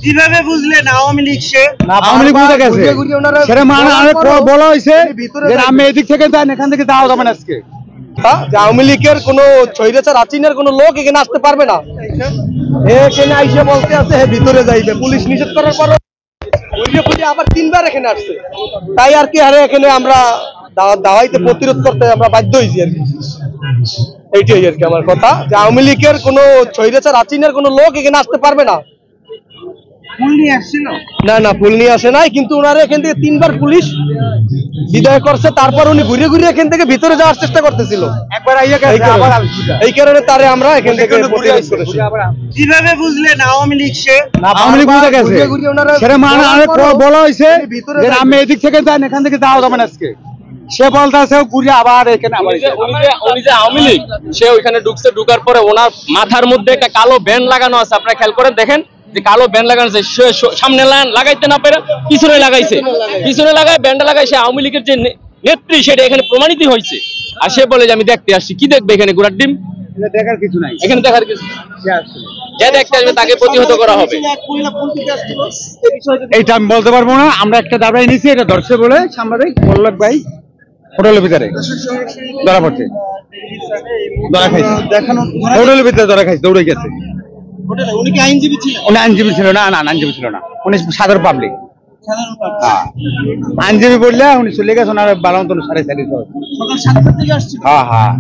কিভাবে বুঝলেন আওয়ামী লীগ সে? আওয়ামী লীগ বুঝে গেছে, সেটা মানে বলা হয়েছে যে আমি এদিক থেকে যান, এখান থেকে যাওয়া যাবে না আজকে। আওয়ামী লীগের কোন স্বৈরাচার আচিনের কোন লোক এখানে আসতে পারবে না। এখানে আইসে বলতে আছে ভিতরে যাইবে, পুলিশ নিষেধ করার পর আবার 3 বার এখানে আসছে। তাই আর কি আরে এখানে আমরা দাওয়াইতে প্রতিরোধ করতে আমরা বাধ্য হয়েছি আর কি। এইটাই আর কি আমার কথা, যে আওয়ামী লীগের কোন স্বৈরাচার আচিনের কোন লোক এখানে আসতে পারবে না। ফুল নিয়ে আসছিল? না, ফুল নিয়ে আসে নাই, কিন্তু ওনারা এখান থেকে 3 বার পুলিশ বিদায় করছে। তারপর উনি ঘুরে ঘুরে এখান থেকে ভিতরে যাওয়ার চেষ্টা করতেছিল, এই কারণে তারে আমরা এখান থেকে প্রতিরোধ করেছি। কিভাবে বুঝলেন আওয়ামী লীগ সে? আওয়ামী লীগ বুঝে গেছে, সেটা মানে বলা হয়েছে যে আমি এদিক থেকে যান, এখান থেকে যাওয়া যাবে না আজকে। সে বলতে আছে ঘুরে আবার এখানে উনি যে আওয়ামী লীগ, সে ওইখানে ঢুকছে, ঢুকার পরে ওনার মাথার মধ্যে একটা কালো ব্যান্ড লাগানো আছে। আপনারা খেয়াল করে দেখেন যে কালো ব্যান্ড লাগানো আছে। সামনে লাগাইতে না পেরে পিছনে লাগাইছে, পিছনে লাগায় ব্যান্ড লাগাই। সে আওয়ামী লীগের যে নেত্রী, সেটা এখানে প্রমাণিত হয়েছে। আর সে বলে যে আমি দেখতে আসছি। কি দেখবে এখানে? ঘোড়ার ডিম দেখার কিছু নাই, এখানে দেখার কিছু। যে দেখতে আসবে তাকে প্রতিহত করা হবে। এইটা আমি বলতে পারবো না। আমরা একটা দাঁড়াই নিছি, এটা ধরছে বলে সাংবাদিক বল্লভ ভাই হোটেলের ভিতরে ধরা পড়ছে, ধরা খাইছে, হোটেলের ভিতরে ধরা খাইছে, দৌড়ে গেছে। উনি কি আইনজীবী ছিলেন? উনি আইনজীবী ছিল না, আইনজীবী ছিল না, উনি সাধারণ পাবলিক। আইনজীবী বললে উনি চলে গেছে, ওনার বালা মতন 4:30 সকাল 7টা থেকে আসছিল। হ্যাঁ।